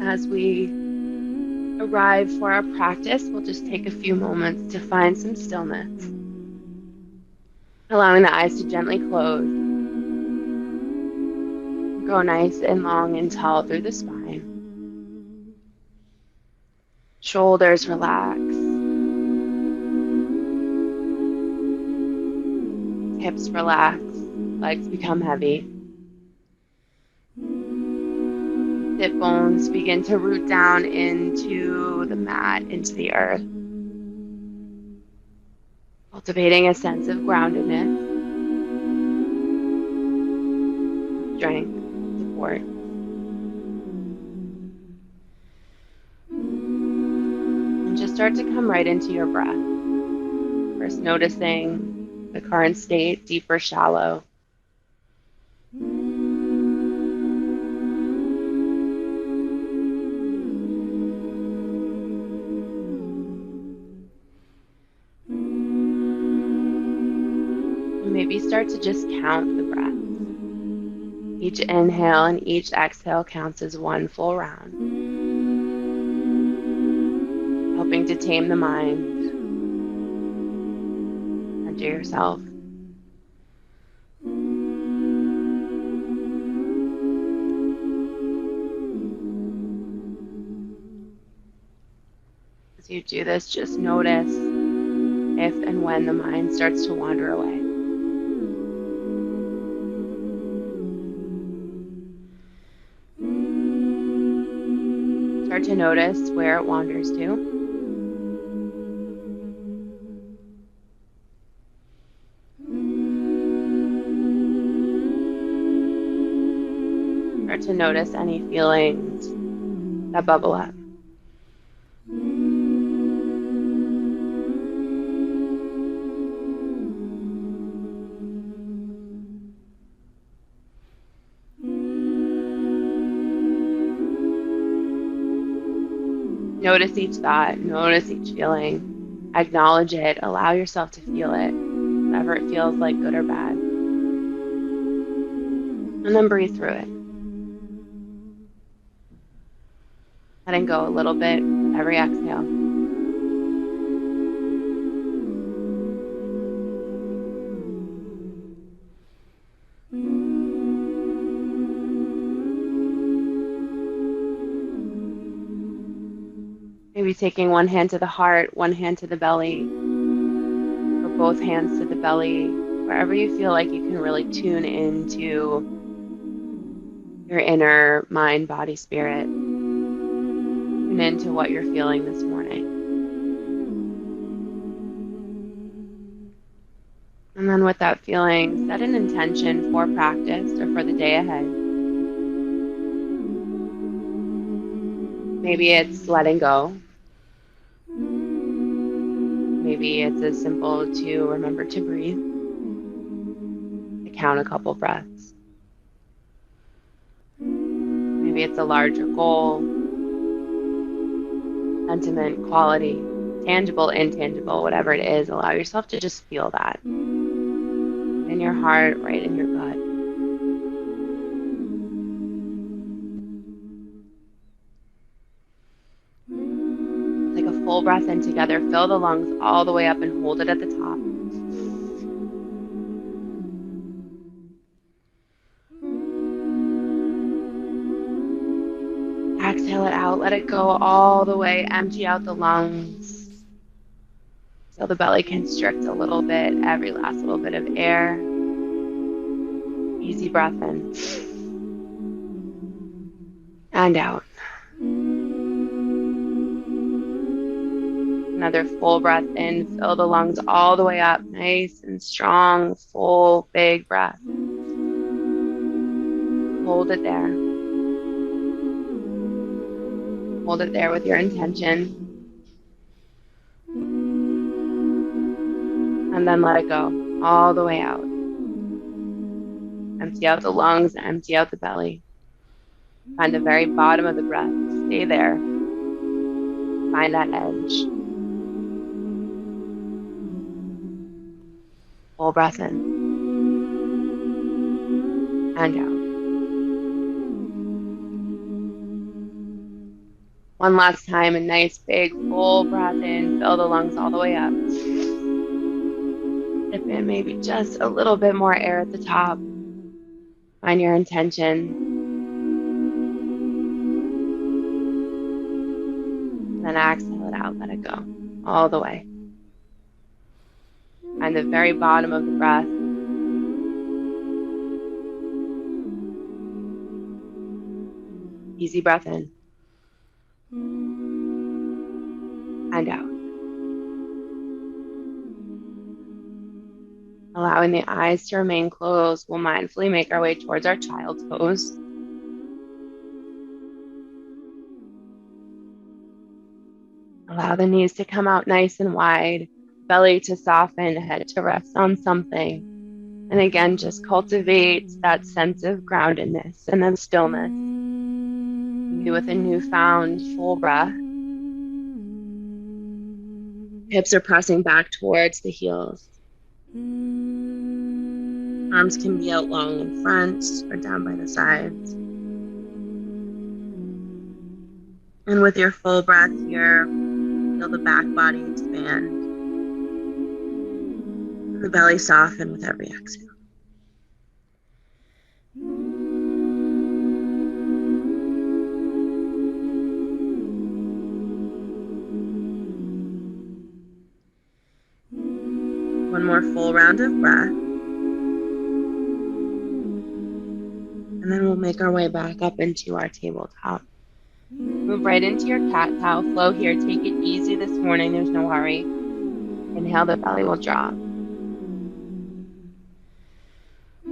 As we arrive for our practice, we'll just take a few moments to find some stillness, allowing the eyes to gently close. Go nice and long and tall through the spine. Shoulders relax. Hips relax. Legs become heavy. Sit bones begin to root down into the mat, into the earth. Cultivating a sense of groundedness, strength, support. And just start to come right into your breath. First noticing the current state, deep or shallow. Maybe start to just count the breaths. Each inhale and each exhale counts as one full round, helping to tame the mind, center yourself. As you do this, just notice if and when the mind starts to wander away. Start to notice where it wanders to. Start to notice any feelings that bubble up. Notice each thought, notice each feeling, acknowledge it, allow yourself to feel it, whatever it feels like, good or bad. And then breathe through it. Letting go a little bit with every exhale. Maybe taking one hand to the heart, one hand to the belly, or both hands to the belly, wherever you feel like you can really tune into your inner mind, body, spirit. Tune into what you're feeling this morning. And then with that feeling, set an intention for practice or for the day ahead. Maybe it's letting go. Maybe it's as simple to remember to breathe, to count a couple breaths. Maybe it's a larger goal, sentiment, quality, tangible, intangible, whatever it is. Allow yourself to just feel that in your heart, right in your gut. Take a full breath in together. Fill the lungs all the way up and hold it at the top. Exhale it out. Let it go all the way. Empty out the lungs. So the belly constricts a little bit. Every last little bit of air. Easy breath in. And out. Another full breath in. Fill the lungs all the way up. Nice and strong, full, big breath. Hold it there. Hold it there with your intention. And then let it go all the way out. Empty out the lungs, empty out the belly. Find the very bottom of the breath. Stay there. Find that edge. Full breath in. And out. One last time, a nice big full breath in, fill the lungs all the way up. Dip in maybe just a little bit more air at the top. Find your intention. Then exhale it out, let it go all the way. Find the very bottom of the breath. Easy breath in and out. Allowing the eyes to remain closed, we'll mindfully make our way towards our child's pose. Allow the knees to come out nice and wide, belly to soften, head to rest on something. And again, just cultivate that sense of groundedness and of stillness. Maybe with a newfound full breath. Hips are pressing back towards the heels. Arms can be out long in front or down by the sides. And with your full breath here, feel the back body expand. And the belly soften with every exhale. One more full round of breath. And then we'll make our way back up into our tabletop. Move right into your cat-cow flow here. Take it easy this morning. There's no hurry. Inhale, the belly will drop.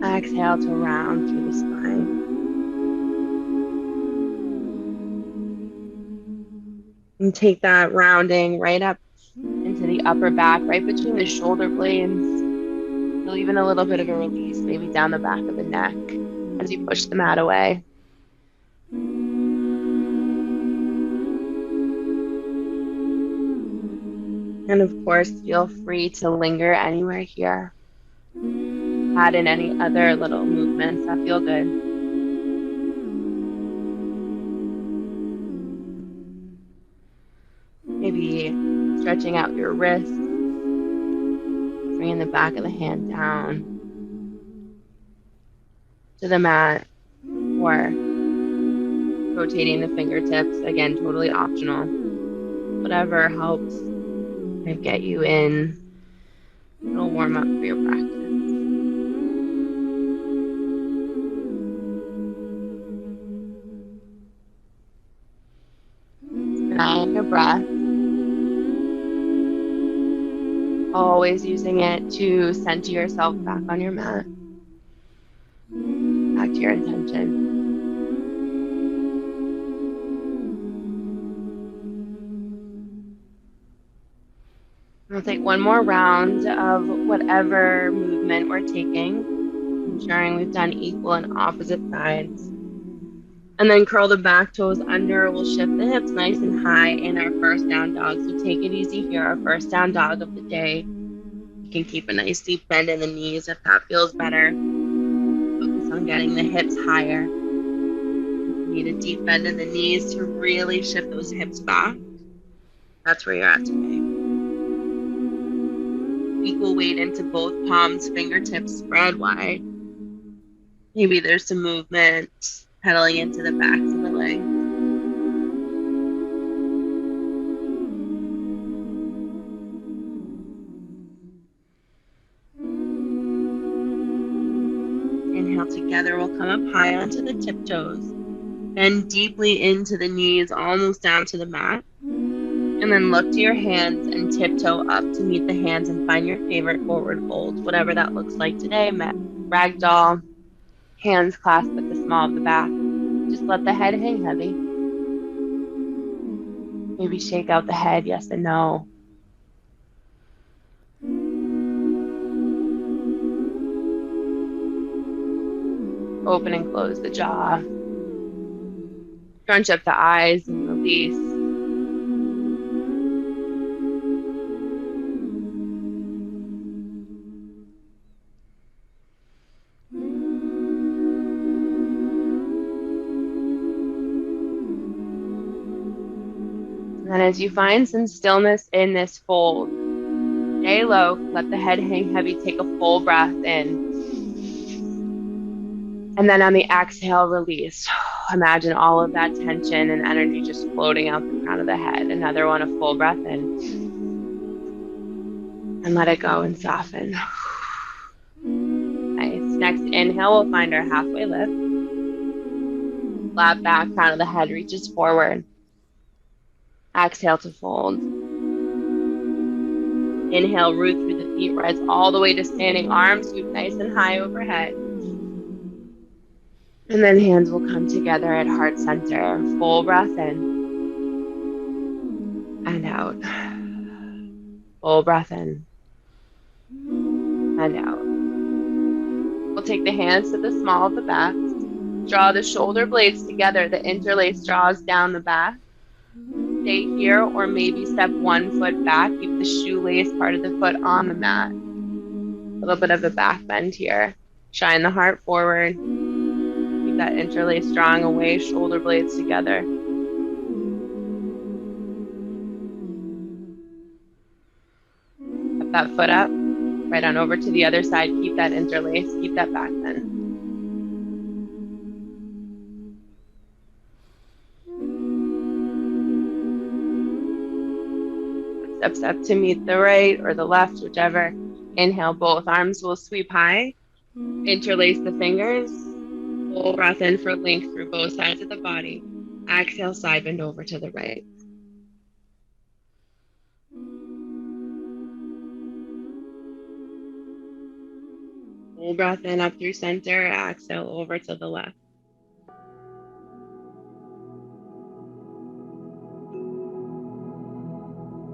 Exhale to round through the spine. And take that rounding right up into the upper back, right between the shoulder blades. Feel even a little bit of a release, maybe down the back of the neck as you push the mat away. And of course, feel free to linger anywhere here. Add in any other little movements that feel good. Maybe stretching out your wrists, bringing the back of the hand down to the mat, or rotating the fingertips. Again, totally optional. Whatever helps get you in a little warm up for your practice. And your breath. Always using it to center yourself back on your mat. Back to your intention. We'll take one more round of whatever movement we're taking, ensuring we've done equal and opposite sides. And then curl the back toes under. We'll shift the hips nice and high in our first down dog. So take it easy here, our first down dog of the day. You can keep a nice deep bend in the knees if that feels better. Focus on getting the hips higher. You need a deep bend in the knees to really shift those hips back. That's where you're at today. Equal weight into both palms, fingertips spread wide. Maybe there's some movement pedaling into the backs of the legs. Inhale together, we'll come up high onto the tiptoes. Bend deeply into the knees, almost down to the mat. And then look to your hands and tiptoe up to meet the hands and find your favorite forward fold, whatever that looks like today. Ragdoll, hands clasped at the small of the back. Just let the head hang heavy. Maybe shake out the head, yes and no. Open and close the jaw. Crunch up the eyes and release. And then as you find some stillness in this fold, stay low, let the head hang heavy, take a full breath in. And then on the exhale, release. Imagine all of that tension and energy just floating out the crown of the head. Another one, a full breath in. And let it go and soften. Nice. Next inhale, we'll find our halfway lift. Flat back, crown of the head reaches forward. Exhale to fold. Inhale, root through the feet, rise all the way to standing, arms sweep nice and high overhead. And then hands will come together at heart center. Full breath in and out. Full breath in and out. We'll take the hands to the small of the back. Draw the shoulder blades together. The interlace draws down the back. Stay here or maybe step one foot back. Keep the shoelace part of the foot on the mat. A little bit of a back bend here. Shine the heart forward. Keep that interlace drawing away, shoulder blades together. Put that foot up. Right on over to the other side. Keep that interlace. Keep that back bend. Steps up to meet the right or the left, whichever. Inhale, both arms will sweep high. Interlace the fingers. Full breath in for length through both sides of the body. Exhale, side bend over to the right. Full breath in up through center. Exhale over to the left.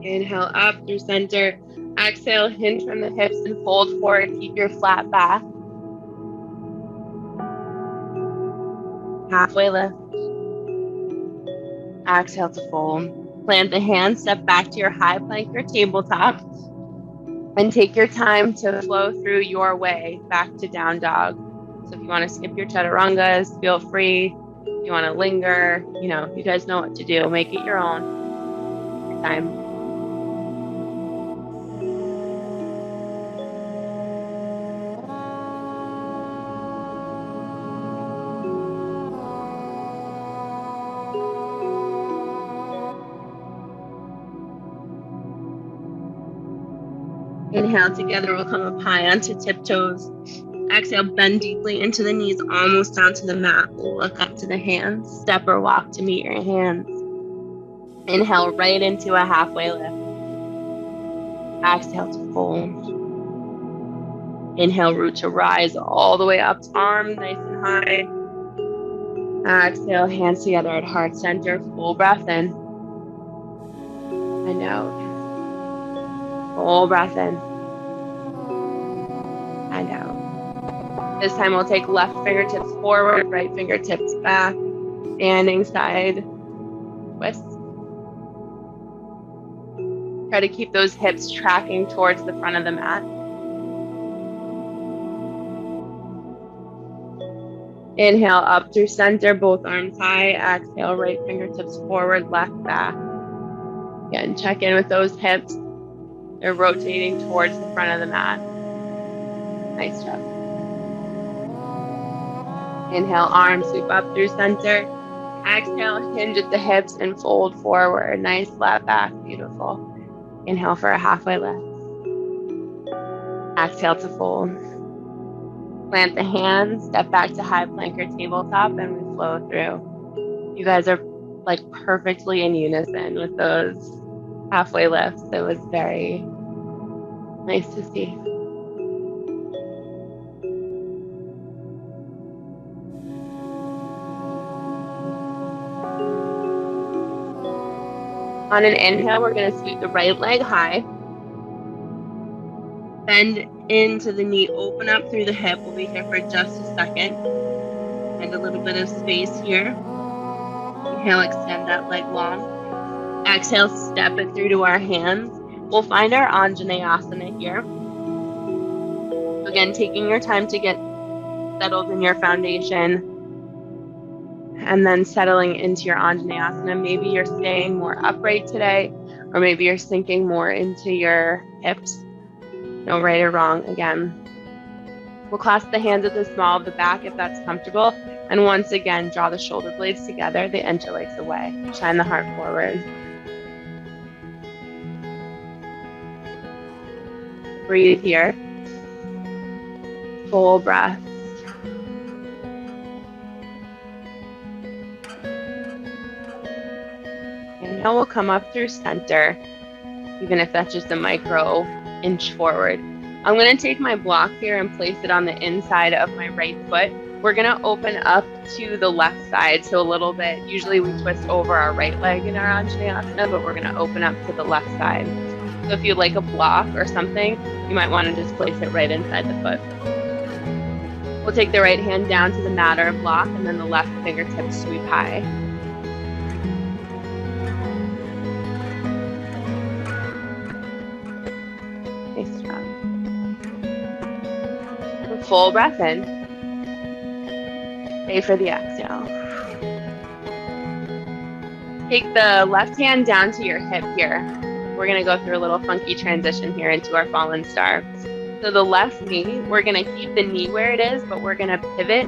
Inhale up through center. Exhale, hinge from the hips and fold forward. Keep your flat back. Halfway lift. Exhale to fold. Plant the hands, step back to your high plank or tabletop. And take your time to flow through your way back to down dog. So if you want to skip your chaturangas, feel free. If you want to linger, you guys know what to do. Make it your own. Your time. Inhale together, we'll come up high onto tiptoes. Exhale, bend deeply into the knees, almost onto the mat. We'll look up to the hands, step or walk to meet your hands. Inhale right into a halfway lift. Exhale to fold. Inhale, root to rise all the way up, arm nice and high. Exhale, hands together at heart center. Full breath in and out. Full breath in and out. This time we'll take left fingertips forward, right fingertips back, standing side twist. Try to keep those hips tracking towards the front of the mat. Inhale up through center, both arms high. Exhale, right fingertips forward, left back. Again, check in with those hips. They're rotating towards the front of the mat. Nice job. Inhale, arms sweep up through center. Exhale, hinge at the hips and fold forward. Nice flat back, beautiful. Inhale for a halfway lift. Exhale to fold. Plant the hands, step back to high plank or tabletop, and we flow through. You guys are like perfectly in unison with those halfway lifts. It was very nice to see. On an inhale, we're going to sweep the right leg high. Bend into the knee, open up through the hip. We'll be here for just a second. And a little bit of space here. Inhale, extend that leg long. Exhale, step it through to our hands. We'll find our Anjaneyasana here. Again, taking your time to get settled in your foundation. and then settling into your Anjaneyasana. Maybe you're staying more upright today, or maybe you're sinking more into your hips. No right or wrong again. We'll clasp the hands at the small of the back if that's comfortable. And once again, draw the shoulder blades together, the interlace away. Shine the heart forward. Breathe here. Full breath. Inhale, we'll come up through center, even if that's just a micro inch forward. I'm going to take my block here and place it on the inside of my right foot. We're going to open up to the left side, so a little bit. Usually we twist over our right leg in our Anjaneyasana, but we're going to open up to the left side. So if you like a block or something, you might want to just place it right inside the foot. We'll take the right hand down to the mat or block, and then the left fingertips sweep high. Nice job. Full breath in. Stay for the exhale. Take the left hand down to your hip here. We're going to go through a little funky transition here into our fallen star. So the left knee, we're going to keep the knee where it is, but we're going to pivot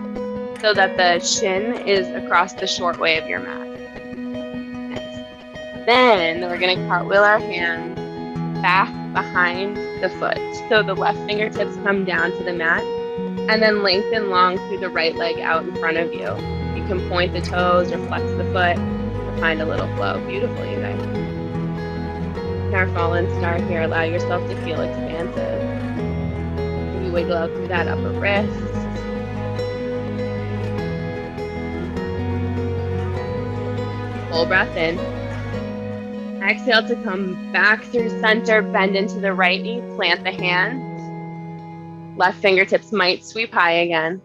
so that the shin is across the short way of your mat. Nice. Then we're going to cartwheel our hands back behind the foot. So the left fingertips come down to the mat, and then lengthen long through the right leg out in front of you. You can point the toes or flex the foot to find a little flow. Beautiful, you guys. In our fallen star here, allow yourself to feel expansive. Maybe wiggle out through that upper wrist. Full breath in. Exhale to come back through center, bend into the right knee, plant the hands. Left fingertips might sweep high again.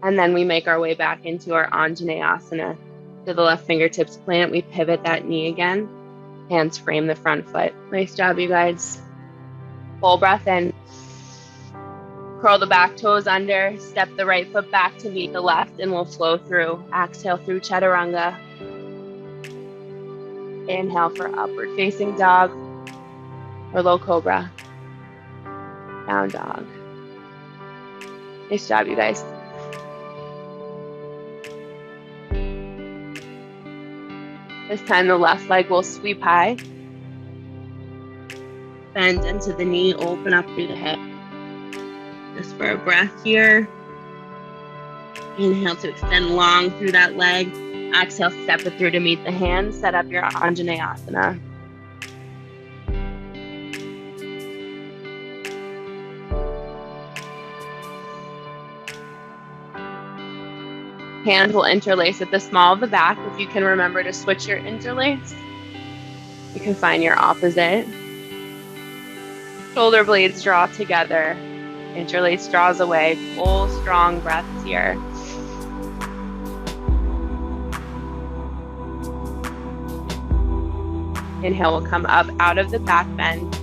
And then we make our way back into our Anjaneyasana. So the left fingertips plant, we pivot that knee again. Hands frame the front foot. Nice job, you guys. Full breath in. Curl the back toes under, step the right foot back to meet the left, and we'll flow through. Exhale through Chaturanga. Inhale for upward facing dog or low cobra. Down dog. Nice job, you guys. This time the left leg will sweep high. Bend into the knee, open up through the hip. Just for a breath here. Inhale to extend long through that leg. Exhale, step it through to meet the hands. Set up your Anjaneyasana. Hands will interlace at the small of the back. If you can remember to switch your interlace, you can find your opposite. Shoulder blades draw together. Interlace draws away. Full, strong breaths here. Inhale, we'll come up out of the back bend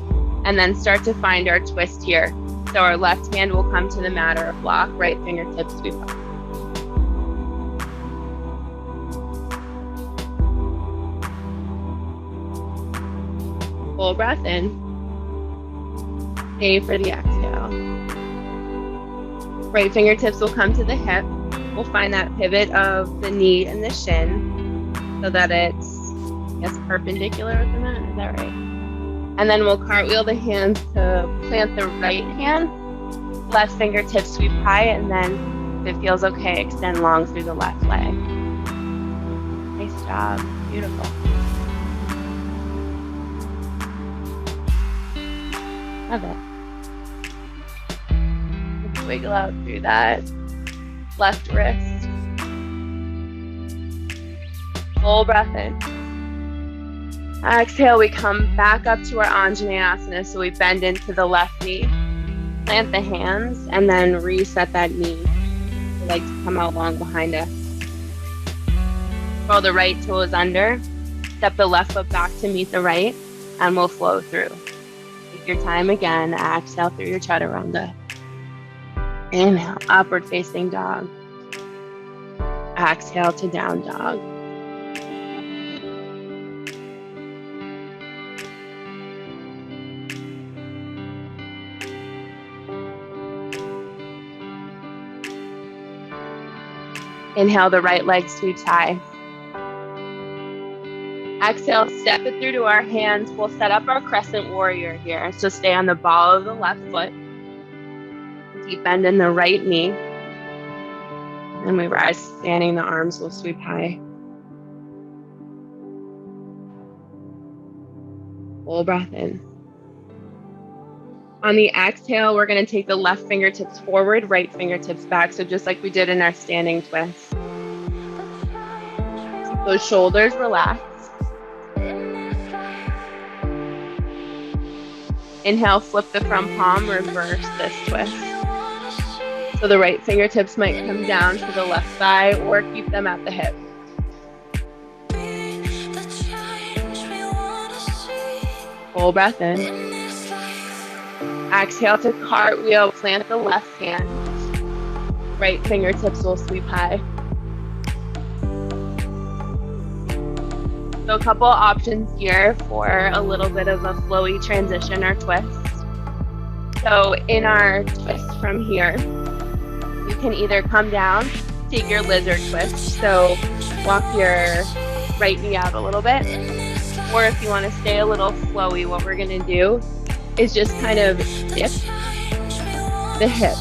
and then start to find our twist here. So our left hand will come to the mat or a block, right fingertips sweep up. Full breath in. Stay for the exhale. Right fingertips will come to the hip. We'll find that pivot of the knee and the shin so that it's, I guess, perpendicular with the mat. Is that right? And then we'll cartwheel the hands to plant the right hand. Left fingertips sweep high, and then, if it feels okay, extend long through the left leg. Nice job. Beautiful. Love it. Wiggle out through that left wrist. Full breath in. Exhale, we come back up to our Anjaneyasana, so we bend into the left knee, plant the hands, and then reset that knee. We like to come out long behind us. Curl the right toes under, step the left foot back to meet the right, and we'll flow through. Take your time again. Exhale through your Chaturanga. Inhale, upward facing dog. Exhale to down dog. Inhale, the right leg sweeps high. Exhale, step it through to our hands. We'll set up our crescent warrior here. So stay on the ball of the left foot. Deep bend in the right knee. And we rise standing, the arms will sweep high. Full breath in. On the exhale, we're going to take the left fingertips forward, right fingertips back. So just like we did in our standing twist. Keep those shoulders relaxed. Inhale, flip the front palm, reverse this twist. So the right fingertips might come down to the left thigh or keep them at the hip. Full breath in. Exhale to cartwheel, plant the left hand. Right fingertips will sweep high. So a couple options here for a little bit of a flowy transition or twist. So in our twist from here, you can either come down, take your lizard twist, so walk your right knee out a little bit, or if you want to stay a little flowy, what we're going to do is just kind of dip the hip.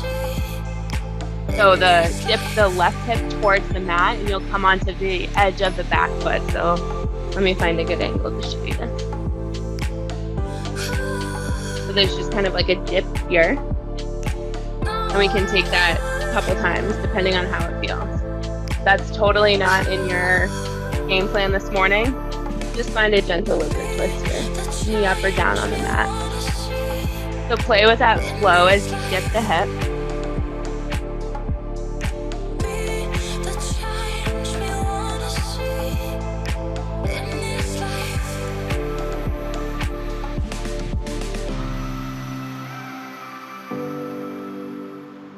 So dip the left hip towards the mat, and you'll come onto the edge of the back foot. So let me find a good angle to show you this. So there's just kind of like a dip here, and we can take that a couple times depending on how it feels. That's totally not in your game plan this morning. Just find a gentle lizard twist here, knee up or down on the mat. So play with that flow as you dip the hip.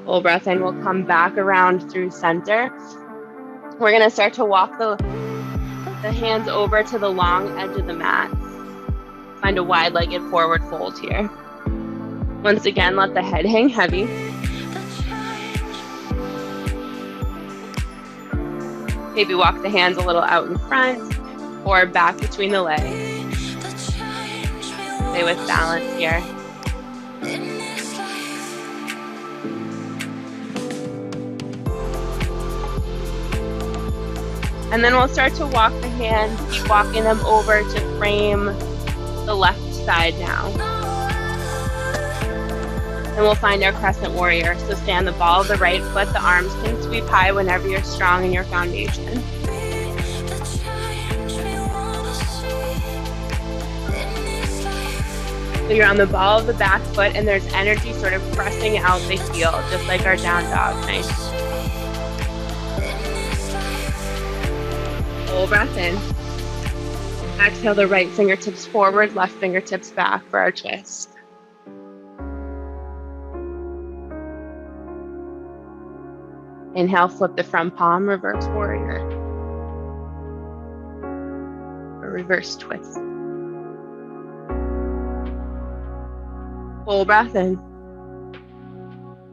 Full breath in, we'll come back around through center. We're gonna start to walk the hands over to the long edge of the mat. Find a wide-legged forward fold here. Once again, let the head hang heavy. Maybe walk the hands a little out in front or back between the legs. Stay with balance here. And then we'll start to walk the hands, keep walking them over to frame the left side now. And we'll find our crescent warrior. So stay on the ball of the right foot. The arms can sweep high whenever you're strong in your foundation. So you're on the ball of the back foot, and there's energy sort of pressing out the heel, just like our down dog. Nice. Full breath in. Exhale the right fingertips forward, left fingertips back for our twist. Inhale, flip the front palm, reverse warrior. Or reverse twist. Full breath in.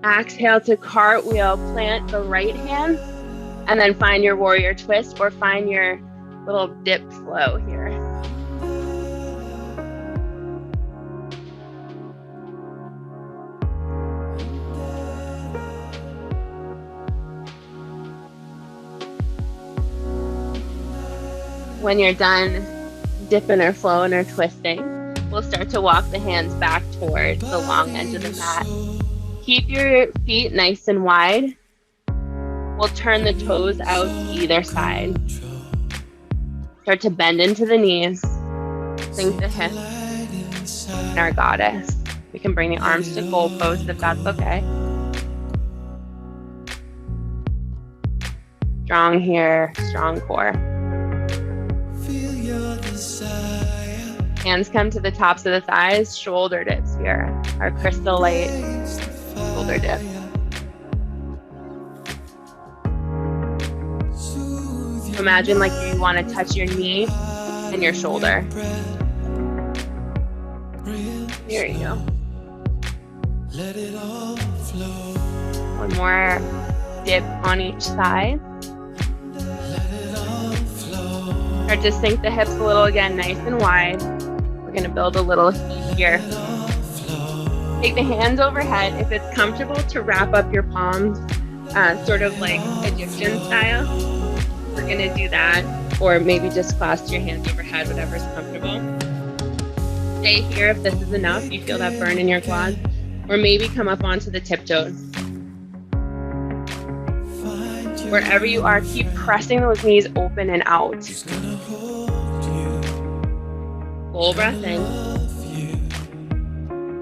Exhale to cartwheel, plant the right hand, and then find your warrior twist or find your little dip flow here. When you're done dipping or flowing or twisting, we'll start to walk the hands back towards the long edge of the mat. Keep your feet nice and wide. We'll turn the toes out to either side. Start to bend into the knees. Sink the hips. And our goddess. We can bring the arms to goal pose if that's okay. Strong here, strong core. Hands come to the tops of the thighs, shoulder dips here. Our crystal light shoulder dip. imagine like you want to touch your knee and your shoulder. There you go. One more dip on each side. Start to sink the hips a little again, nice and wide. We're going to build a little heat here. Take the hands overhead. If it's comfortable to wrap up your palms, sort of like Egyptian style, we're going to do that. Or maybe just clasp your hands overhead, whatever's comfortable. Stay here if this is enough. You feel that burn in your quads. Or maybe come up onto the tiptoes. Wherever you are, keep pressing those knees open and out. Full breath in.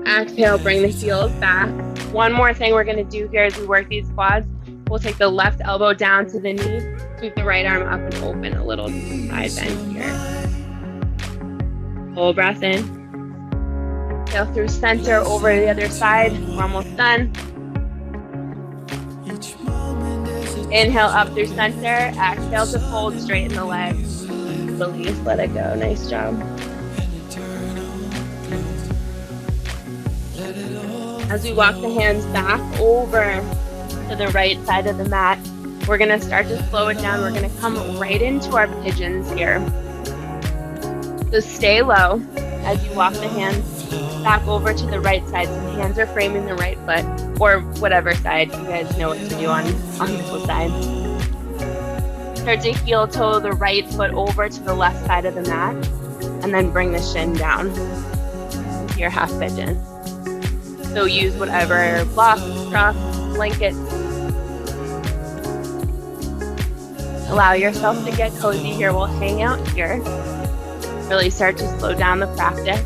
Exhale, bring the heels back. One more thing we're going to do here as we work these quads. We'll take the left elbow down to the knee, sweep the right arm up and open, a little side bend here. Full breath in. Exhale through center over the other side. We're almost done. Inhale up through center. Exhale to fold, straighten the legs. Release, let it go. Nice job. As we walk the hands back over to the right side of the mat, we're going to start to slow it down. We're going to come right into our pigeons here. So stay low as you walk the hands back over to the right side. So the hands are framing the right foot, or whatever side. You guys know what to do on this side. Start to heel toe the right foot over to the left side of the mat, and then bring the shin down into your half pigeon. So use whatever blocks, straps, blankets. Allow yourself to get cozy here. We'll hang out here. Really start to slow down the practice.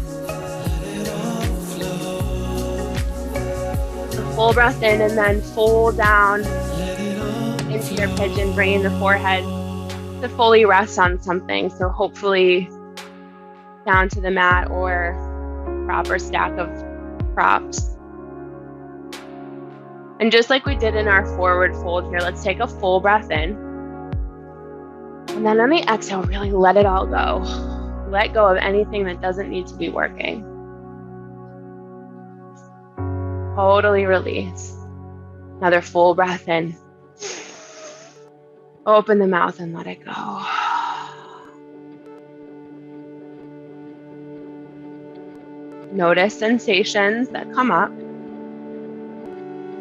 So full breath in and then fold down into your pigeon, bringing the forehead to fully rest on something. So hopefully down to the mat or proper stack of props. And just like we did in our forward fold here, let's take a full breath in. And then on the exhale, really let it all go. Let go of anything that doesn't need to be working. Totally release. Another full breath in. Open the mouth and let it go. Notice sensations that come up.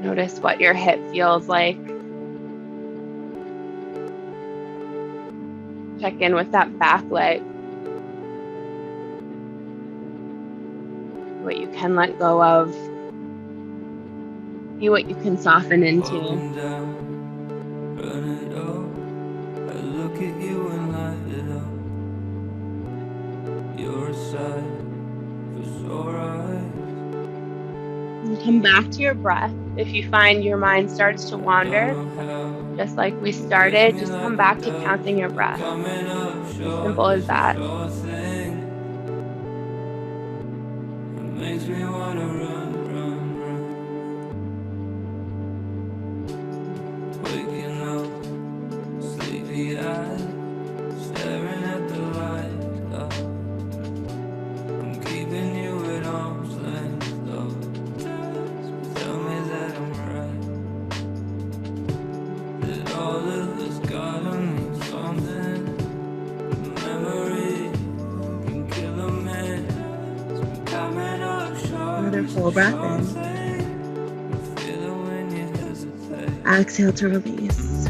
Notice what your hip feels like. Check in with that back leg. What you can let go of. See what you can soften into. And come back to your breath. If you find your mind starts to wander, just like we started, just come back to counting your breath. Simple as that. Makes me wanna run. Waking up, sleepy eyes, staring at the light. I'm keeping you at arm's length. Tell me that I'm right. That all of this gotta mean something. The memory can kill a man. Another full breath in. Exhale to release.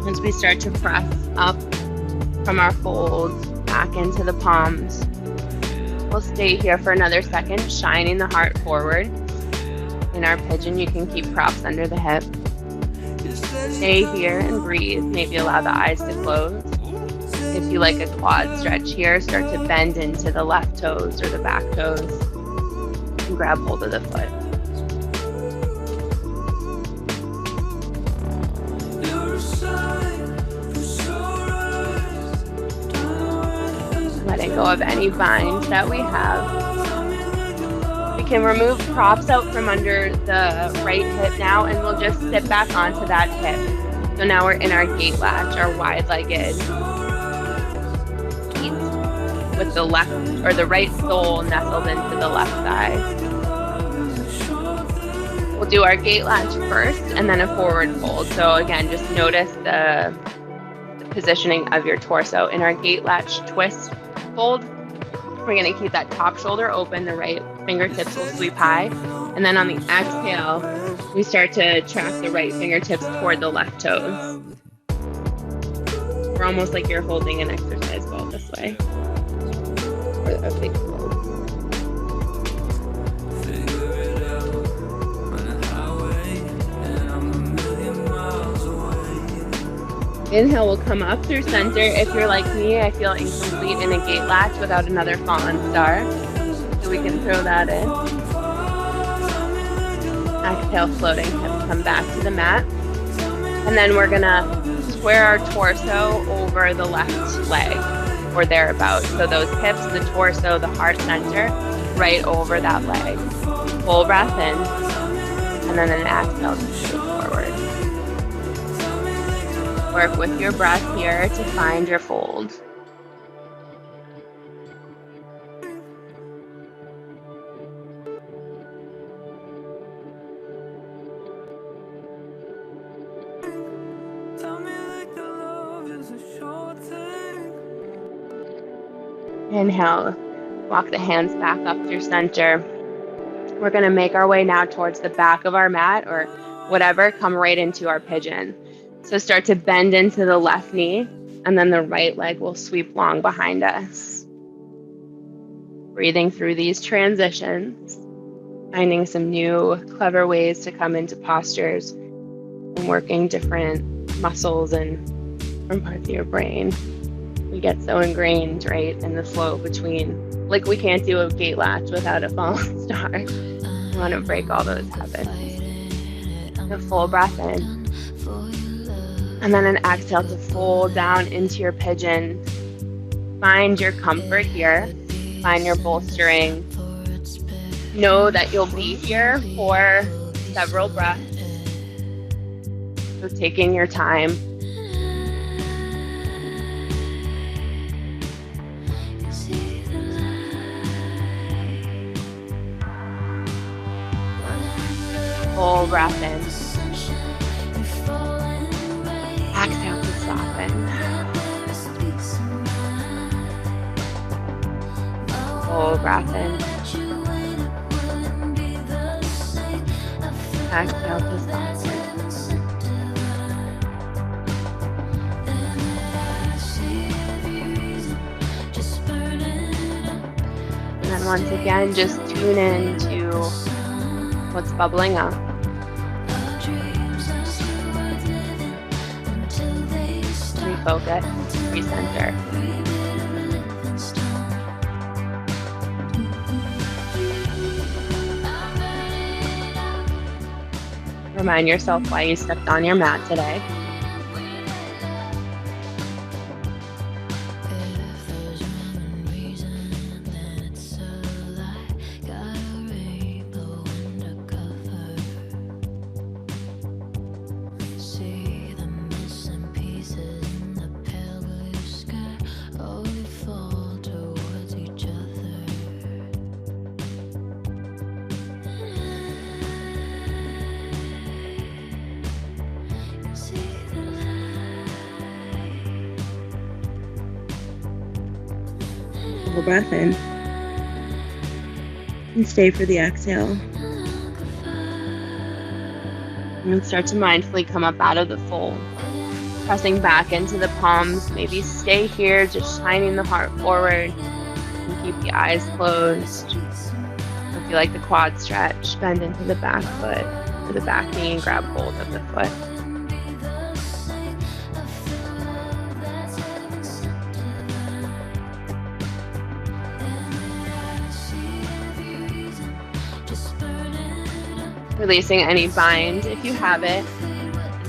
As we start to press up from our folds back into the palms, we'll stay here for another second, shining the heart forward. In our pigeon, you can keep props under the hip. Stay here and breathe. Maybe allow the eyes to close. If you like a quad stretch here, start to bend into the left toes or the back toes and grab hold of the foot. Letting go of any binds that we have. We can remove props out from under the right hip now, and we'll just sit back onto that hip. So now we're in our gate latch, our wide-legged feet, with the left or the right sole nestled into the left thigh. We'll do our gate latch first and then a forward fold. So again, just notice the positioning of your torso. In our gate latch twist fold, we're going to keep that top shoulder open. The right fingertips will sweep high. And then on the exhale, we start to track the right fingertips toward the left toes. We're almost like you're holding an exercise ball this way. Or a big fold. Inhale will come up through center. If you're like me, I feel incomplete in a gate latch without another fallen star. So we can throw that in. Exhale, floating hips come back to the mat. And then we're gonna square our torso over the left leg or thereabouts. So those hips, the torso, the heart center, right over that leg. Full breath in. And then an exhale to move forward. Work with your breath here to find your fold. Inhale, walk the hands back up through center. We're going to make our way now towards the back of our mat or whatever, come right into our pigeon. So start to bend into the left knee, and then the right leg will sweep long behind us. Breathing through these transitions, finding some new clever ways to come into postures and working different muscles and different parts of your brain. We get so ingrained, right, in the flow between, like we can't do a gate latch without a fallen star. We want to break all those habits. A full breath in. And then an exhale to fold down into your pigeon. Find your comfort here. Find your bolstering. Know that you'll be here for several breaths. So taking your time. Full breath in. Exhale to soften. Full breath in. Exhale to soften. And then once again, just tune in to what's bubbling up. Refocus, recenter. Remind yourself why you stepped on your mat today. Full breath in. And stay for the exhale. And start to mindfully come up out of the fold. Pressing back into the palms. Maybe stay here, just shining the heart forward. And keep the eyes closed. If you like the quad stretch, bend into the back foot or the back knee and grab hold of the foot. Releasing any bind if you have it.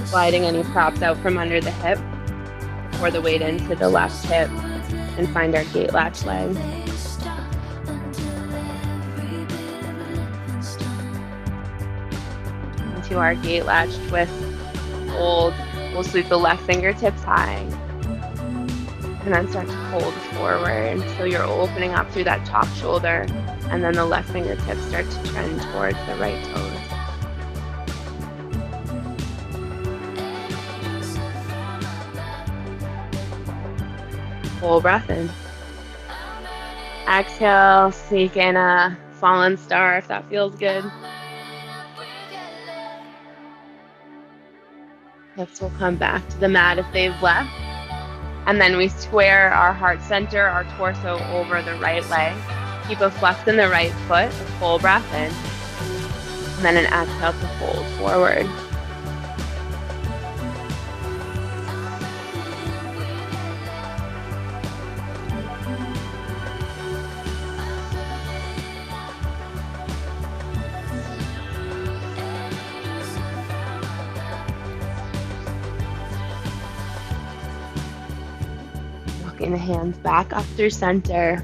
Sliding any props out from under the hip. Pour the weight into the left hip and find our gate latch leg. Into our gate latch twist. Hold. We'll sweep the left fingertips high and then start to fold forward. So you're opening up through that top shoulder, and then the left fingertips start to trend towards the right toes. Full breath in. Exhale, sneak in a fallen star if that feels good. Hips will come back to the mat if they've left. And then we square our heart center, our torso over the right leg. Keep a flex in the right foot, a full breath in. And then an exhale to fold forward. The hands back up through center.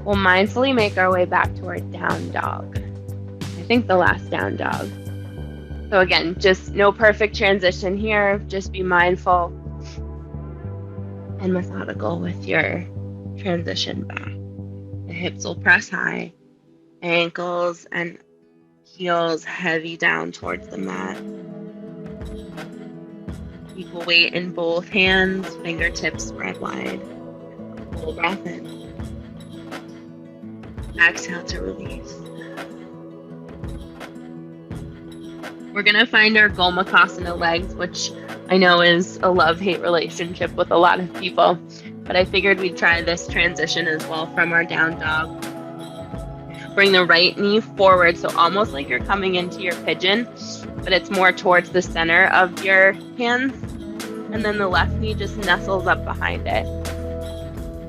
We'll mindfully make our way back to our down dog. I think the last down dog. So again, just no perfect transition here. Just be mindful and methodical with your transition back. The hips will press high, ankles and heels heavy down towards the mat. Equal weight in both hands, fingertips spread wide. Full breath in. Exhale to release. We're going to find our Gomukhasana legs, which I know is a love-hate relationship with a lot of people, but I figured we'd try this transition as well from our down dog. Bring the right knee forward, so almost like you're coming into your pigeon, but it's more towards the center of your hands. And then the left knee just nestles up behind it.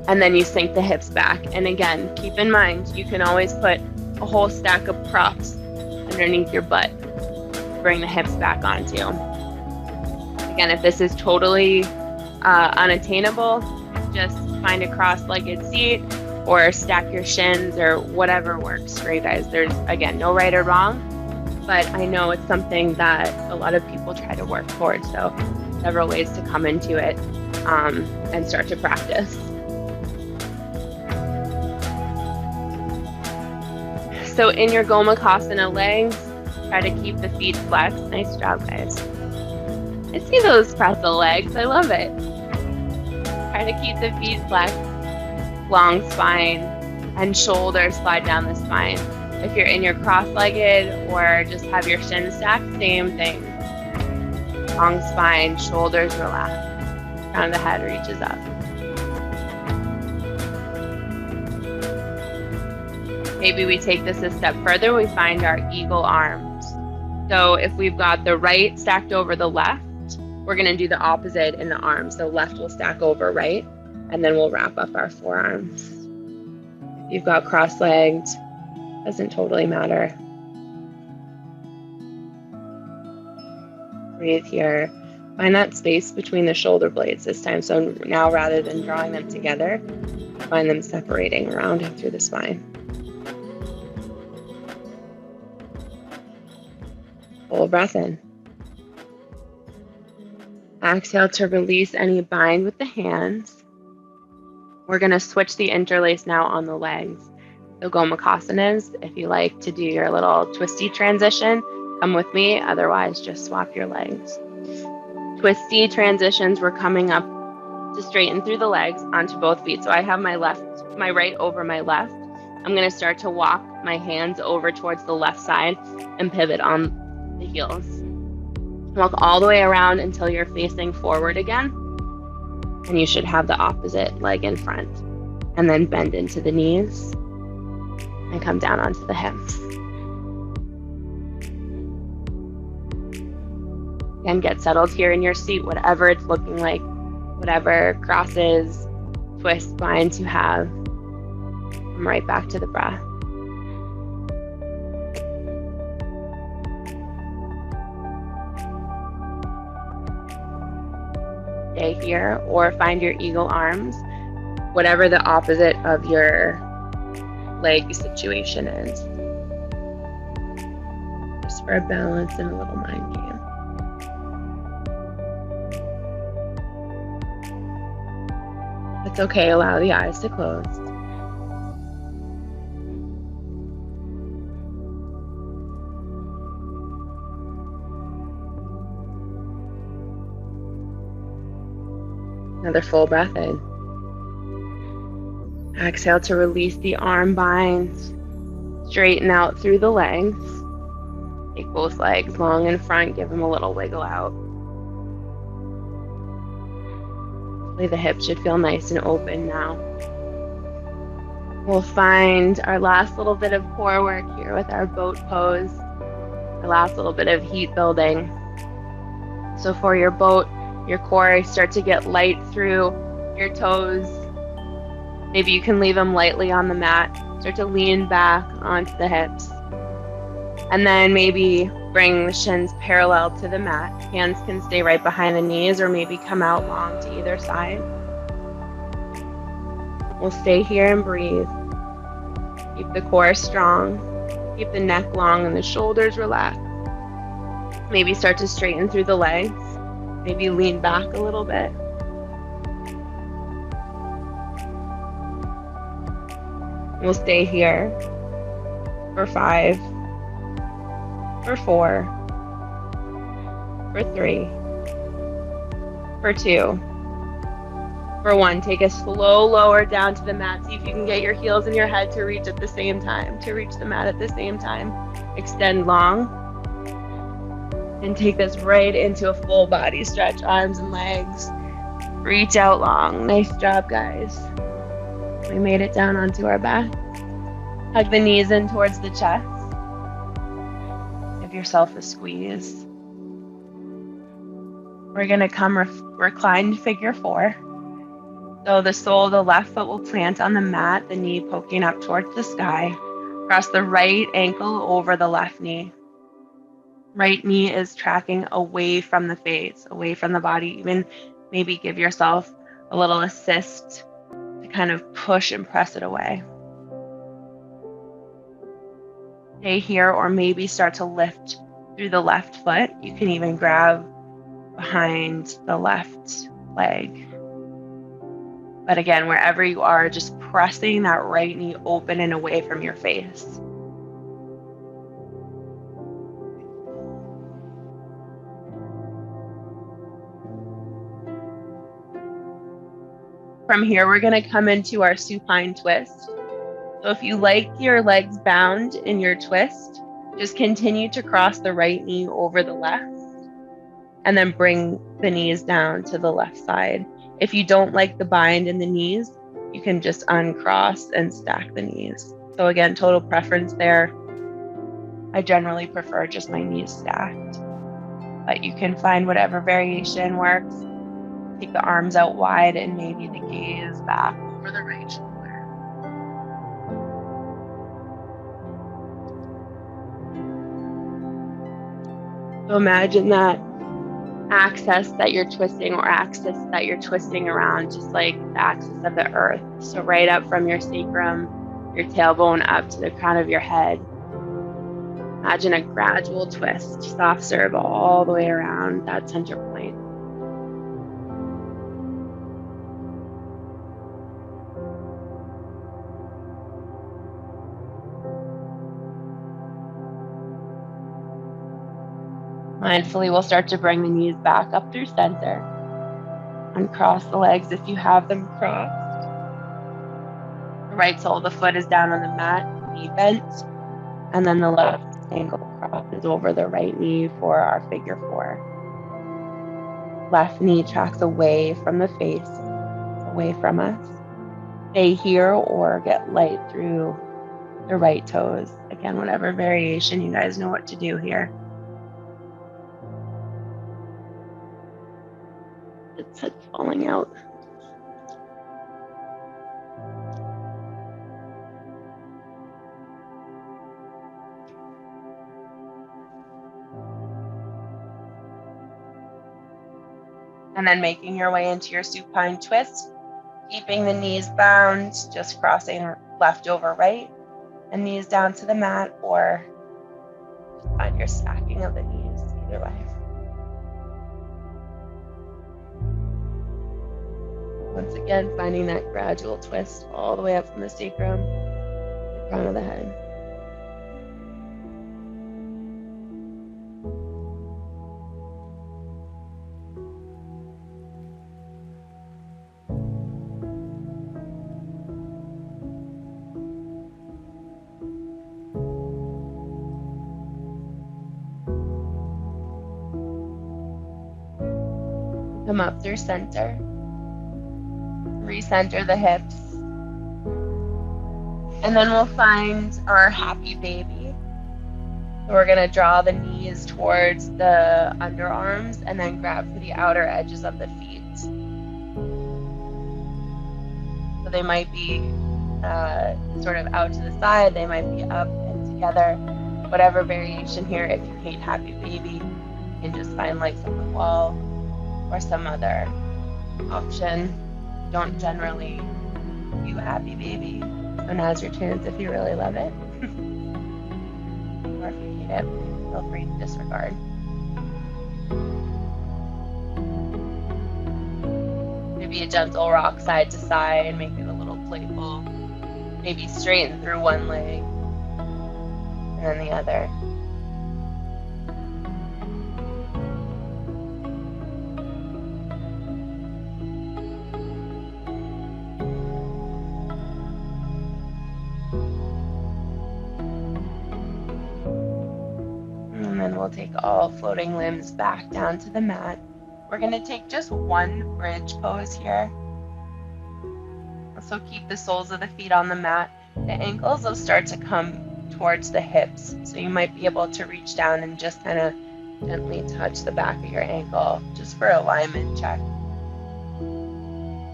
And then you sink the hips back. And again, keep in mind, you can always put a whole stack of props underneath your butt to bring the hips back onto. Again, if this is totally unattainable, just find a cross-legged seat or stack your shins or whatever works for you guys. There's, again, no right or wrong, but I know it's something that a lot of people try to work towards. So several ways to come into it and start to practice. So in your Gomukhasana legs, try to keep the feet flexed. Nice job, guys. I see those pretzel legs. I love it. Try to keep the feet flexed, long spine, and shoulders slide down the spine. If you're in your cross-legged or just have your shins stacked, same thing. Long spine, shoulders relaxed, crown of the head reaches up. Maybe we take this a step further, we find our eagle arms. So if we've got the right stacked over the left, we're gonna do the opposite in the arms. So left will stack over right, and then we'll wrap up our forearms. If you've got cross-legged, doesn't totally matter. Breathe here. Find that space between the shoulder blades this time. So now rather than drawing them together, find them separating around and through the spine. Full breath in. Exhale to release any bind with the hands. We're going to switch the interlace now on the legs. So Gomukhasanas, if you like to do your little twisty transition, come with me. Otherwise, just swap your legs. Twisty transitions, we're coming up to straighten through the legs onto both feet. So I have my right over my left. I'm going to start to walk my hands over towards the left side and pivot on the heels. Walk all the way around until you're facing forward again. And you should have the opposite leg in front. And then bend into the knees and come down onto the hips. Again, get settled here in your seat, whatever it's looking like, whatever crosses, twists, binds you have. Come right back to the breath. Stay here or find your eagle arms, whatever the opposite of your leg situation is. Just for a balance and a little mind game. It's okay, allow the eyes to close. Another full breath in. Exhale to release the arm binds. Straighten out through the legs. Take both legs long in front, give them a little wiggle out. The hips should feel nice and open now. We'll find our last little bit of core work here with our boat pose, our last little bit of heat building. So for your boat, your core, start to get light through your toes. Maybe you can leave them lightly on the mat. Start to lean back onto the hips. And then maybe bring the shins parallel to the mat. Hands can stay right behind the knees or maybe come out long to either side. We'll stay here and breathe. Keep the core strong. Keep the neck long and the shoulders relaxed. Maybe start to straighten through the legs. Maybe lean back a little bit. We'll stay here for 5, for 4, for 3, for 2, for 1. Take a slow lower down to the mat. See if you can get your heels and your head to reach at the same time, to reach the mat at the same time. Extend long. And take this right into a full body stretch, arms and legs. Reach out long. Nice job, guys. We made it down onto our back. Hug the knees in towards the chest. Give yourself a squeeze. We're going to come reclined figure 4. So the sole of the left foot will plant on the mat, the knee poking up towards the sky. Cross the right ankle over the left knee. Right knee is tracking away from the face, away from the body. Even maybe give yourself a little assist to kind of push and press it away. Stay here or maybe start to lift through the left foot. You can even grab behind the left leg. But again, wherever you are, just pressing that right knee open and away from your face. From here, we're going to come into our supine twist. So if you like your legs bound in your twist, just continue to cross the right knee over the left and then bring the knees down to the left side. If you don't like the bind in the knees, you can just uncross and stack the knees. So again, total preference there. I generally prefer just my knees stacked, but you can find whatever variation works. Take the arms out wide and maybe the gaze back over the right shoulder. So imagine that axis that you're twisting or axis that you're twisting around, just like the axis of the earth. So right up from your sacrum, your tailbone up to the crown of your head. Imagine a gradual twist, soft serve all the way around that center point. Mindfully, we'll start to bring the knees back up through center. Uncross the legs if you have them crossed. The right sole of the foot is down on the mat, knee bent, and then the left ankle crosses over the right knee for our figure 4. Left knee tracks away from the face, away from us. Stay here or get light through the right toes. Again, whatever variation, you guys know what to do here. It's falling out. And then making your way into your supine twist, keeping the knees bound, just crossing left over right, and knees down to the mat, or find your stacking of the knees, either way. Once again, finding that gradual twist all the way up from the sacrum, the crown of the head. Come up through center. Recenter the hips. And then we'll find our happy baby. So we're going to draw the knees towards the underarms and then grab for the outer edges of the feet. So they might be sort of out to the side, they might be up and together. Whatever variation here, if you hate happy baby, you can just find legs on the wall or some other option. Don't generally do happy baby. So now's your chance if you really love it. Or if you hate it, feel free to disregard. Maybe a gentle rock side to side, make it a little playful. Maybe straighten through one leg and then the other. And then we'll take all floating limbs back down to the mat. We're going to take just one bridge pose here. So keep the soles of the feet on the mat. The ankles will start to come towards the hips. So you might be able to reach down and just kind of gently touch the back of your ankle just for alignment check.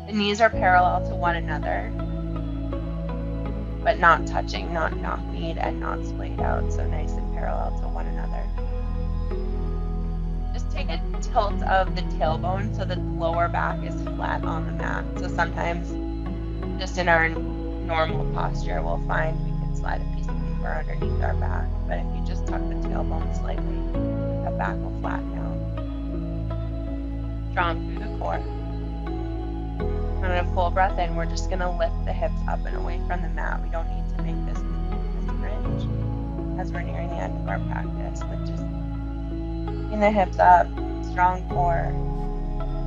The knees are parallel to one another, but not touching, not knock-kneed and not splayed out. So nice and parallel to one another. Just take a tilt of the tailbone so that the lower back is flat on the mat. So sometimes just in our normal posture, we'll find we can slide a piece of paper underneath our back. But if you just tuck the tailbone slightly, the back will flatten out. Strong through the core. And a full breath in, we're just going to lift the hips up and away from the mat. We don't need to make this bridge as we're nearing the end of our practice, but just keeping the hips up, strong core,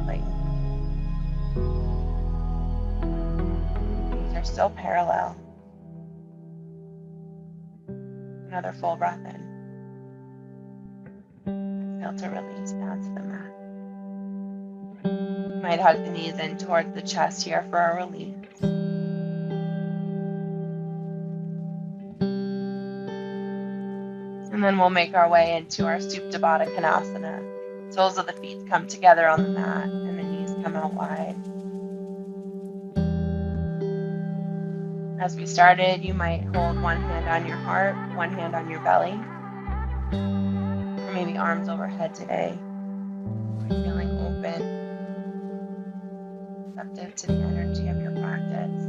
light. These are still parallel. Another full breath in. Exhale to release down to the mat. You might hug the knees in towards the chest here for a release. And then we'll make our way into our Supta Baddha Konasana. Soles of the feet come together on the mat and the knees come out wide. As we started, you might hold one hand on your heart, one hand on your belly, or maybe arms overhead today. Feeling open, receptive to the energy of your practice.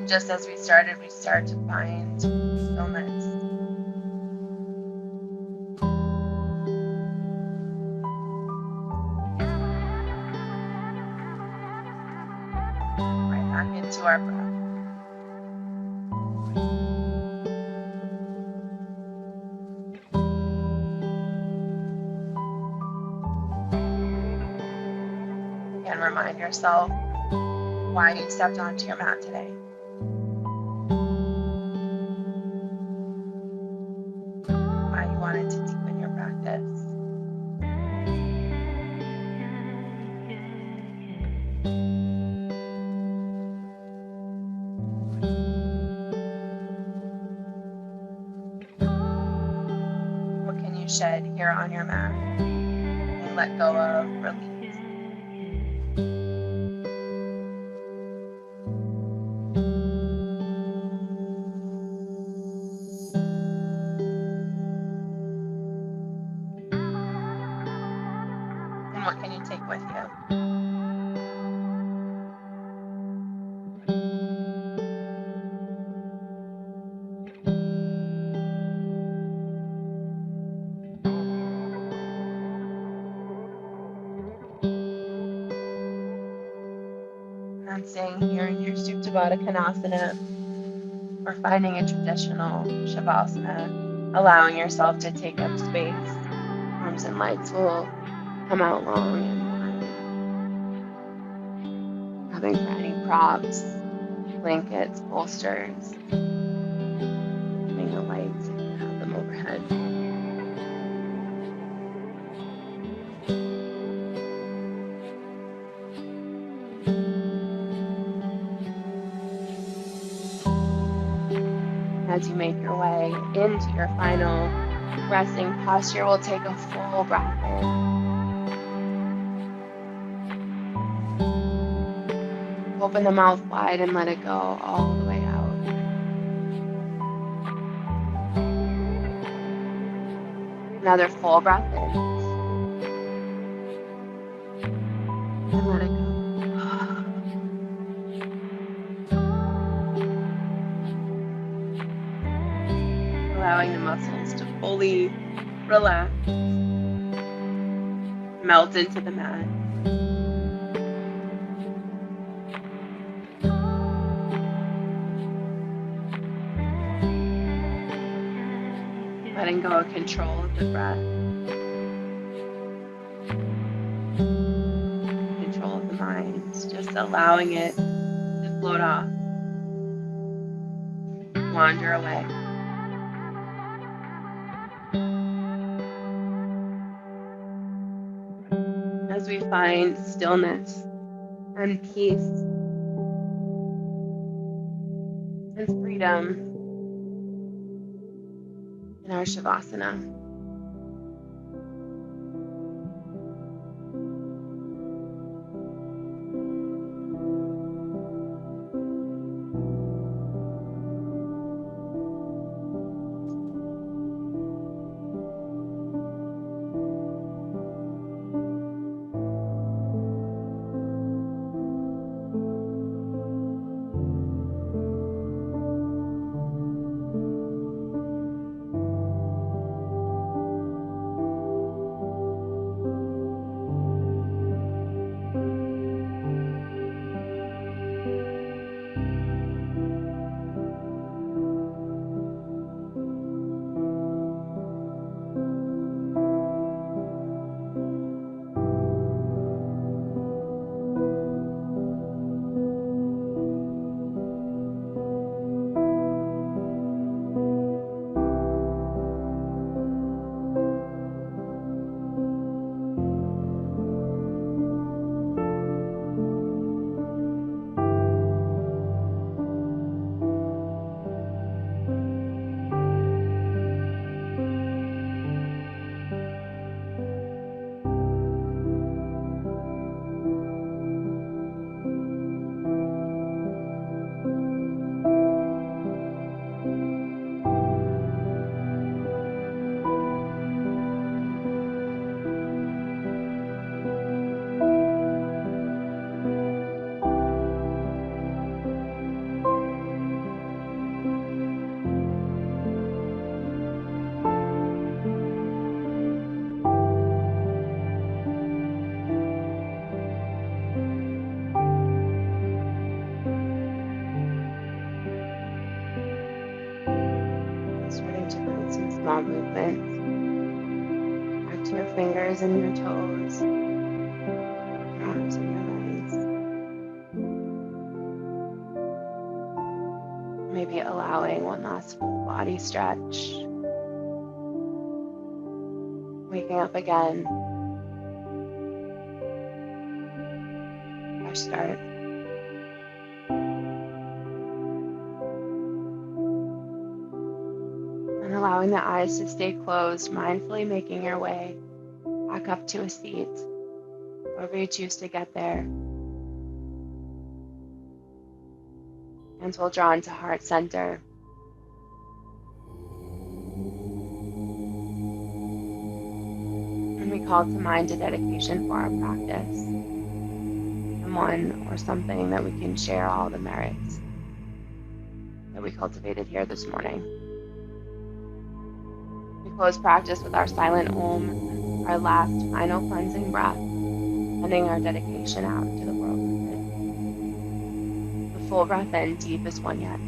And just as we started, we start to find stillness. Right back into our breath. And remind yourself why you stepped onto your mat today. Why you wanted to deepen your practice. What can you shed here on your mat and let go of, release? And what can you take with you? staying here in your Supta Baddha Konasana or finding a traditional Shavasana, allowing yourself to take up space. Arms and legs will come out long and wide. Grabbing for any props, blankets, bolsters, having the lights if you have them overhead. As you make your way into your final resting posture, we'll take a full breath in. Open the mouth wide and let it go all the way out. Another full breath in. And let it go. Allowing the muscles to fully relax, melt into the mat. Letting go of control of the breath, control of the mind, just allowing it to float off, wander away. As we find stillness and peace and freedom in our Shavasana. Small movements back to your fingers and your toes, your arms and your legs. Maybe allowing one last full body stretch. Waking up again. Fresh start. Allowing the eyes to stay closed, mindfully making your way back up to a seat, however you choose to get there. Hands will draw into heart center. And we call to mind a dedication for our practice, someone or something that we can share all the merits that we cultivated here this morning. Close practice with our silent Om, our last final cleansing breath, sending our dedication out into the world. full breath in, deepest one yet.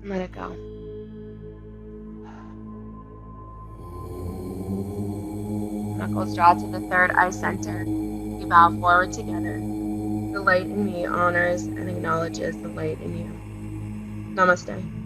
And let it go. Knuckles draw to the third eye center. We bow forward together. The light in me honors and acknowledges the light in you. Namaste.